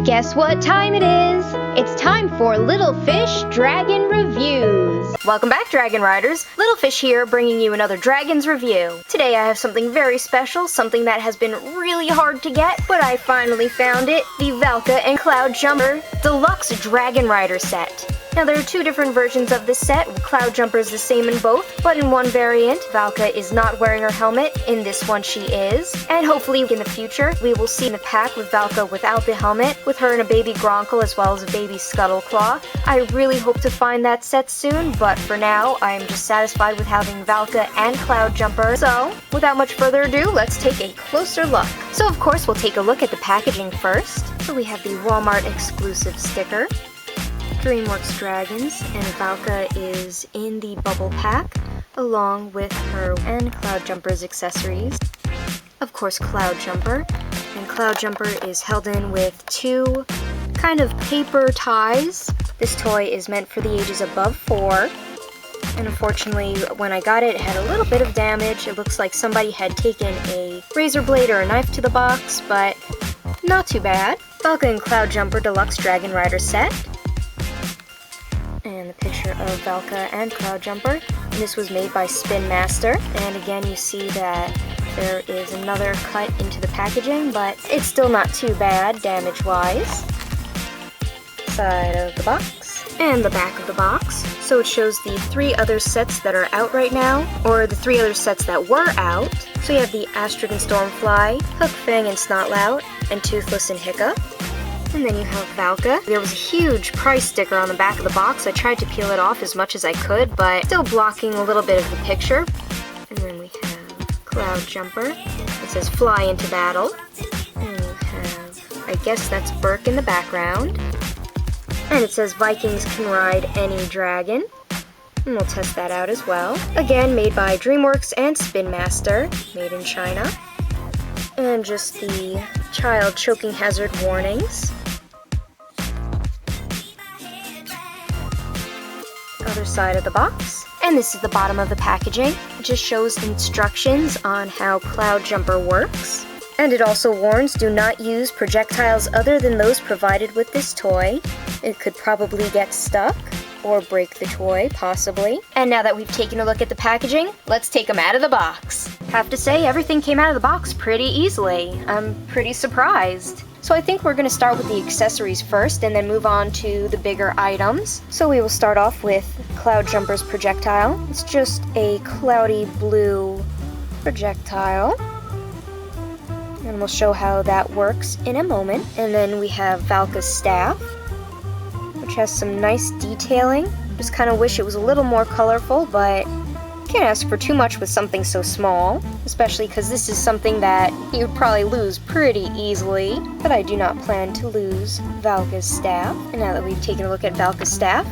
Guess what time it is? It's time for Little Fish Dragon Reviews. Welcome back, Dragon Riders. Little Fish here, bringing you another Dragon's Review. Today I have something very special, something that has been really hard to get, but I finally found it, the Valka and Cloudjumper Deluxe Dragon Rider set. Now there are two different versions of this set. Cloudjumper is the same in both, but in one variant, Valka is not wearing her helmet. In this one she is. And hopefully in the future, we will see in the pack with Valka without the helmet, with her and a baby Gronkle as well as a baby Scuttleclaw. I really hope to find that set soon, but for now, I am just satisfied with having Valka and Cloudjumper. So, without much further ado, let's take a closer look. So of course, we'll take a look at the packaging first. So we have the Walmart exclusive sticker. Dreamworks Dragons, and Valka is in the bubble pack, along with her and Cloudjumper's accessories. Of course, Cloudjumper, and Cloudjumper is held in with two kind of paper ties. This toy is meant for the ages above 4, and unfortunately, when I got it, it had a little bit of damage. It looks like somebody had taken a razor blade or a knife to the box, but not too bad. Valka and Cloudjumper Deluxe Dragon Rider set. And the picture of Valka and Cloudjumper. And this was made by Spin Master. And again, you see that there is another cut into the packaging, but it's still not too bad damage-wise. Side of the box. And the back of the box. So it shows the 3 other sets that are out right now, or the 3 other sets that were out. So you have the Astrid and Stormfly, Hook, Fang, and Snotlout, and Toothless and Hiccup. And then you have Valka. There was a huge price sticker on the back of the box. I tried to peel it off as much as I could, but still blocking a little bit of the picture. And then we have Cloudjumper. It says Fly into Battle. And you have, I guess that's Burke in the background. And it says Vikings can ride any dragon. And we'll test that out as well. Again, made by Dreamworks and Spin Master. Made in China. And just the child choking hazard warnings. Other side of the box. And this is the bottom of the packaging. It just shows instructions on how Cloudjumper works. And it also warns, do not use projectiles other than those provided with this toy. It could probably get stuck or break the toy, possibly. And now that we've taken a look at the packaging, let's take them out of the box. Have to say, everything came out of the box pretty easily. I'm pretty surprised. So I think we're going to start with the accessories first and then move on to the bigger items. So we will start off with Cloudjumper's projectile. It's just a cloudy blue projectile. And we'll show how that works in a moment. And then we have Valka's staff, which has some nice detailing. Just kind of wish it was a little more colorful, but can't ask for too much with something so small, especially because this is something that you would probably lose pretty easily, but I do not plan to lose Valka's staff. And now that we've taken a look at Valka's staff,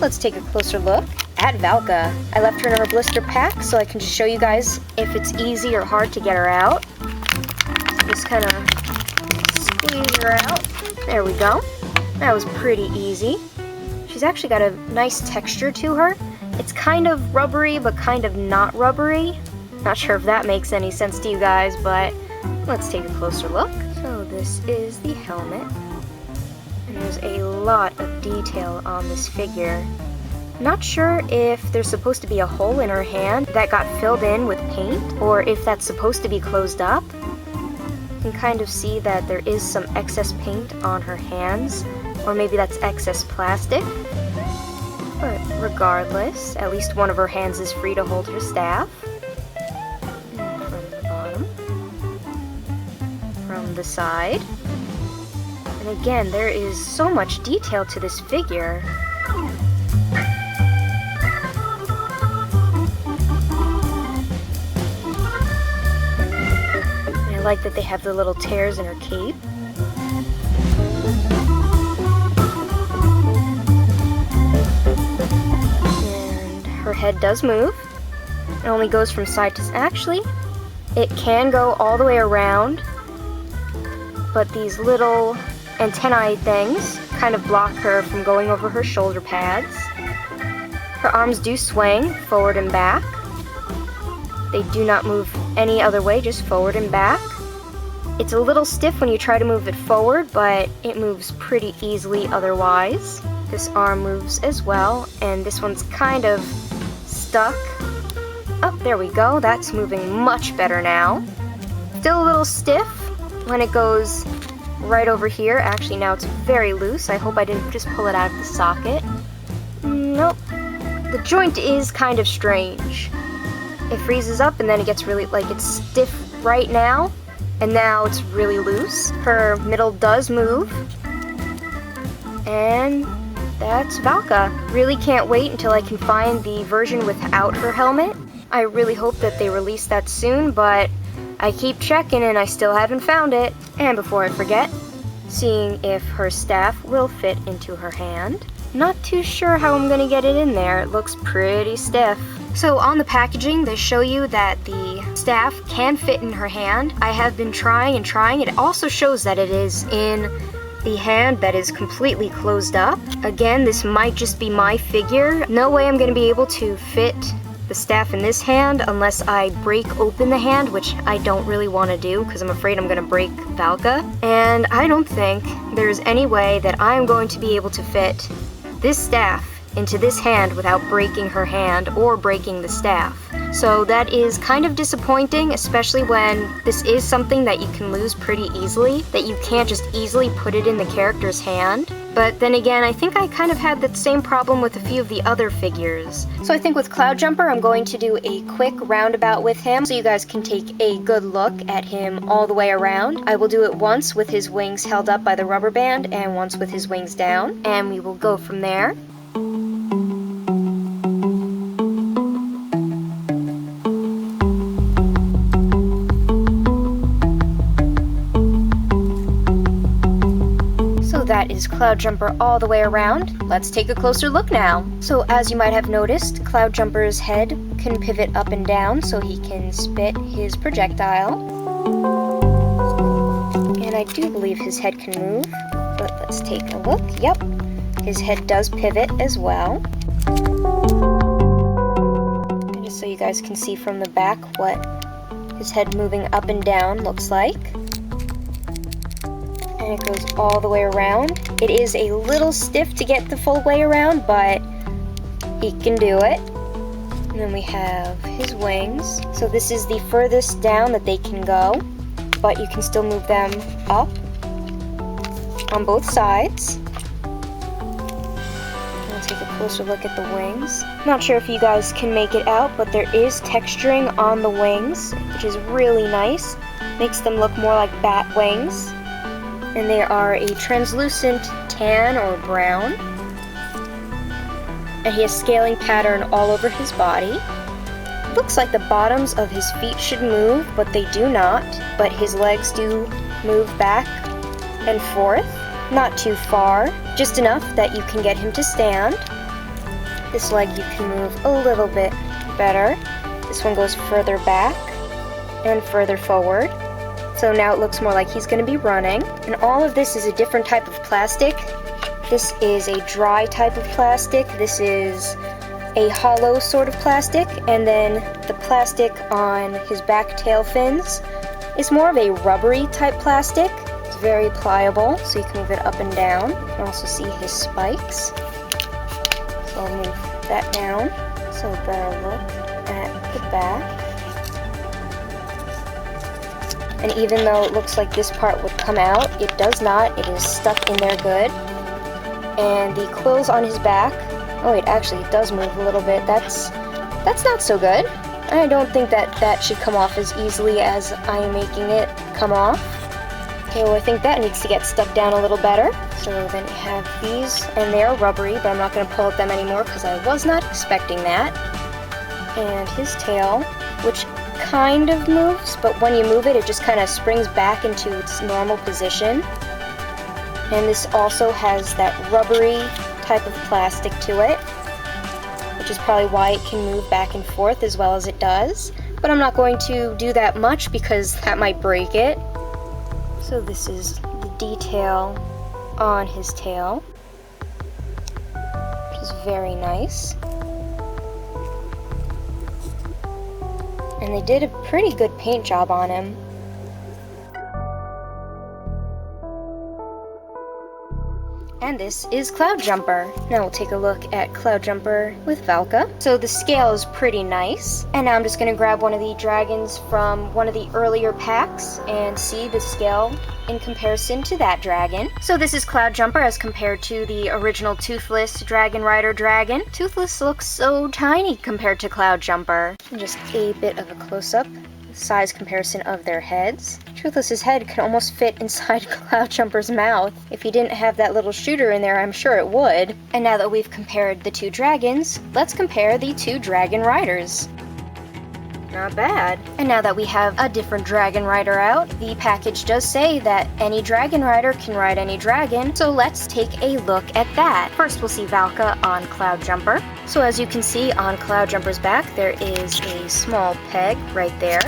let's take a closer look at Valka. I left her in her blister pack so I can just show you guys if it's easy or hard to get her out. Just kind of squeeze her out. There we go. That was pretty easy. She's actually got a nice texture to her. It's kind of rubbery, but kind of not rubbery. Not sure if that makes any sense to you guys, but let's take a closer look. So this is the helmet. And there's a lot of detail on this figure. Not sure if there's supposed to be a hole in her hand that got filled in with paint, or if that's supposed to be closed up. You can kind of see that there is some excess paint on her hands, or maybe that's excess plastic. But regardless, at least one of her hands is free to hold her staff. And from the bottom. From the side. And again, there is so much detail to this figure. And I like that they have the little tears in her cape. Her head does move. It only goes from side to side. Actually, it can go all the way around, but these little antennae things kind of block her from going over her shoulder pads. Her arms do swing forward and back. They do not move any other way, just forward and back. It's a little stiff when you try to move it forward, but it moves pretty easily otherwise. This arm moves as well, and this one's kind of stuck. Oh, there we go. That's moving much better now. Still a little stiff when it goes right over here. Actually, now it's very loose. I hope I didn't just pull it out of the socket. Nope. The joint is kind of strange. It freezes up and then it gets really, like, it's stiff right now, and now it's really loose. Her middle does move. And that's Valka. Really can't wait until I can find the version without her helmet. I really hope that they release that soon, but I keep checking and I still haven't found it. And before I forget, seeing if her staff will fit into her hand. Not too sure how I'm gonna get it in there. It looks pretty stiff. So on the packaging, they show you that the staff can fit in her hand. I have been trying and trying. It also shows that it is in the hand that is completely closed up. Again, this might just be my figure. No way I'm gonna be able to fit the staff in this hand unless I break open the hand, which I don't really want to do because I'm afraid I'm going to break Valka. And I don't think there's any way that I'm going to be able to fit this staff into this hand without breaking her hand or breaking the staff. So that is kind of disappointing, especially when this is something that you can lose pretty easily, that you can't just easily put it in the character's hand. But then again, I think I kind of had that same problem with a few of the other figures. So I think with Cloudjumper, I'm going to do a quick roundabout with him so you guys can take a good look at him all the way around. I will do it once with his wings held up by the rubber band and once with his wings down, and we will go from there. That is Cloudjumper all the way around. Let's take a closer look now. So as you might have noticed, Cloudjumper's head can pivot up and down so he can spit his projectile. And I do believe his head can move, but let's take a look. Yep, his head does pivot as well. And just so you guys can see from the back what his head moving up and down looks like. And it goes all the way around. It is a little stiff to get the full way around, but he can do it. And then we have his wings. So this is the furthest down that they can go, but you can still move them up on both sides. We'll take a closer look at the wings. Not sure if you guys can make it out, but there is texturing on the wings, which is really nice. Makes them look more like bat wings. And they are a translucent tan or brown. And he has scaling pattern all over his body. Looks like the bottoms of his feet should move, but they do not. But his legs do move back and forth. Not too far, just enough that you can get him to stand. This leg you can move a little bit better. This one goes further back and further forward. So now it looks more like he's going to be running. And all of this is a different type of plastic. This is a dry type of plastic. This is a hollow sort of plastic. And then the plastic on his back tail fins is more of a rubbery type plastic. It's very pliable, so you can move it up and down. You can also see his spikes. So I'll move that down. So a better look at the back. And even though it looks like this part would come out, it does not. It is stuck in there good. And the quills on his back, oh wait, actually it does move a little bit. That's not so good. I don't think that should come off as easily as I'm making it come off. Okay, well I think that needs to get stuck down a little better. So then you have these, and they are rubbery, but I'm not going to pull at them anymore because I was not expecting that. And his tail, which kind of moves, but when you move it, it just kind of springs back into its normal position. And this also has that rubbery type of plastic to it, which is probably why it can move back and forth as well as it does. But I'm not going to do that much because that might break it. So this is the detail on his tail, which is very nice. And they did a pretty good paint job on him. And this is Cloudjumper. Now we'll take a look at Cloudjumper with Valka. So the scale is pretty nice. And now I'm just gonna grab one of the dragons from one of the earlier packs and see the scale in comparison to that dragon. So this is Cloudjumper as compared to the original Toothless Dragon Rider dragon. Toothless looks so tiny compared to Cloudjumper. And just a bit of a close-up size comparison of their heads. Toothless's head could almost fit inside Cloudjumper's mouth. If he didn't have that little shooter in there, I'm sure it would. And now that we've compared the two dragons, let's compare the two dragon riders. Not bad. And now that we have a different dragon rider out, the package does say that any dragon rider can ride any dragon, so let's take a look at that. First we'll see Valka on Cloudjumper. So as you can see on Cloudjumper's back, there is a small peg right there,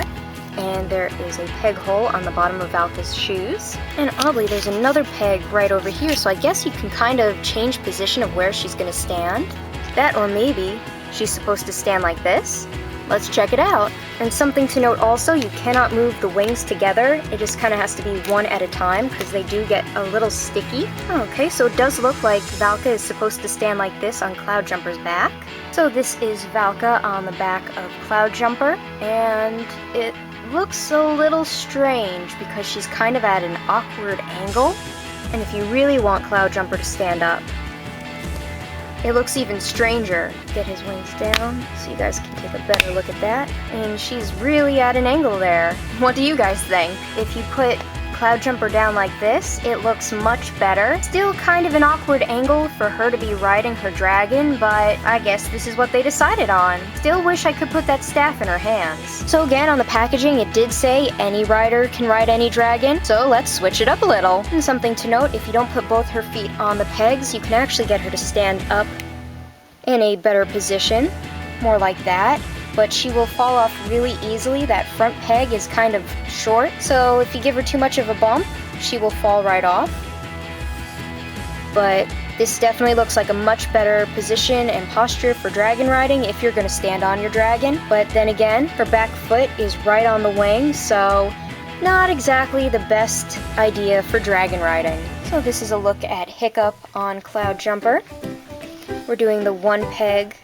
and there is a peg hole on the bottom of Valka's shoes. And oddly, there's another peg right over here, so I guess you can kind of change position of where she's gonna stand. That, or maybe she's supposed to stand like this. Let's check it out. And something to note also, you cannot move the wings together. It just kind of has to be one at a time because they do get a little sticky. Okay, so it does look like Valka is supposed to stand like this on Cloudjumper's back. So this is Valka on the back of Cloudjumper, and it looks a little strange because she's kind of at an awkward angle. And if you really want Cloudjumper to stand up, it looks even stranger. Get his wings down so you guys can take a better look at that. And she's really at an angle there. What do you guys think? If you put Cloudjumper down like this, it looks much better. Still kind of an awkward angle for her to be riding her dragon, but I guess this is what they decided on. Still wish I could put that staff in her hands. So again, on the packaging, it did say any rider can ride any dragon, so let's switch it up a little. And something to note, if you don't put both her feet on the pegs, you can actually get her to stand up in a better position, more like that. But she will fall off really easily. That front peg is kind of short, so if you give her too much of a bump, she will fall right off. But this definitely looks like a much better position and posture for dragon riding if you're going to stand on your dragon. But then again, her back foot is right on the wing, so not exactly the best idea for dragon riding. So this is a look at Hiccup on Cloudjumper. We're doing the one peg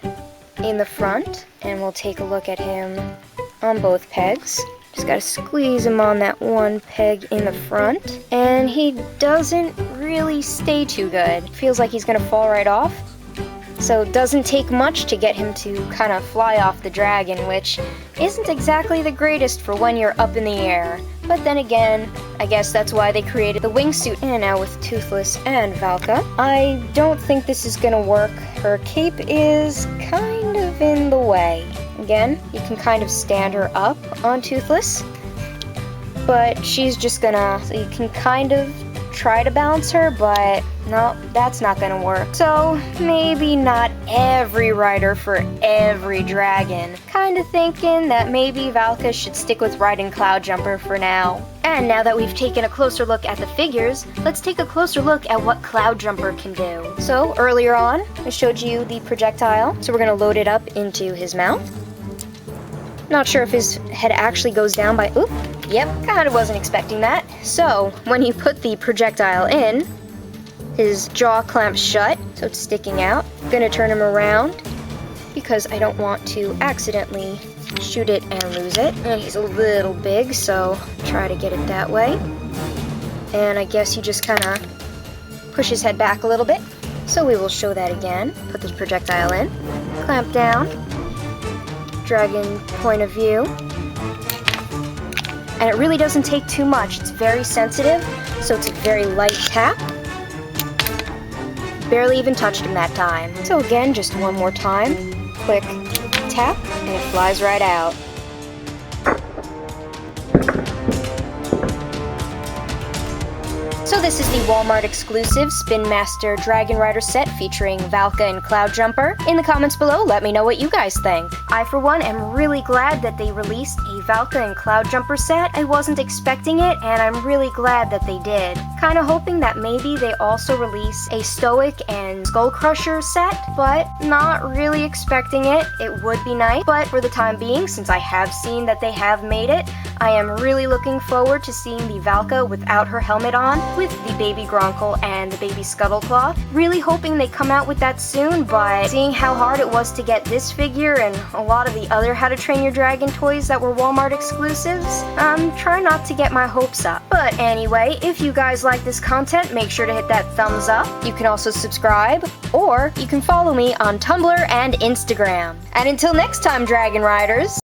in the front, and we'll take a look at him on both pegs. Just gotta squeeze him on that one peg in the front, and he doesn't really stay too good. Feels like he's gonna fall right off. So it doesn't take much to get him to kind of fly off the dragon, which isn't exactly the greatest for when you're up in the air. But then again, I guess that's why they created the wingsuit. And now with Toothless and Valka, I don't think this is gonna work. Her cape is kind of in the way. Again, you can kind of stand her up on Toothless, but she's just gonna, so you can kind of try to balance her, but no, that's not gonna work. So maybe not every rider for every dragon. Kinda thinking that maybe Valka should stick with riding Cloudjumper for now. And now that we've taken a closer look at the figures, let's take a closer look at what Cloudjumper can do. So earlier on, I showed you the projectile, so we're gonna load it up into his mouth. Not sure if his head actually goes down by, oop, yep, kinda wasn't expecting that. So, when you put the projectile in, his jaw clamps shut, so it's sticking out. I'm gonna turn him around because I don't want to accidentally shoot it and lose it. And he's a little big, so try to get it that way. And I guess you just kinda push his head back a little bit. So we will show that again. Put this projectile in, clamp down, dragon point of view. And it really doesn't take too much. It's very sensitive, so it's a very light tap. Barely even touched him that time. So again, just one more time. Quick tap, and it flies right out. So this is the Walmart exclusive Spin Master Dragon Rider set featuring Valka and Cloudjumper. In the comments below, let me know what you guys think. I, for one, am really glad that they released a Valka and Cloudjumper set. I wasn't expecting it, and I'm really glad that they did. Kinda hoping that maybe they also release a Stoic and Skull Crusher set, but not really expecting it. It would be nice, but for the time being, since I have seen that they have made it, I am really looking forward to seeing the Valka without her helmet on, with the baby Gronkle and the baby Scuttleclaw. Really hoping they come out with that soon, but seeing how hard it was to get this figure and a lot of the other How to Train Your Dragon toys that were Walmart exclusives, I'm trying not to get my hopes up. But anyway, if you guys like this content, make sure to hit that thumbs up. You can also subscribe, or you can follow me on Tumblr and Instagram. And until next time, Dragon Riders!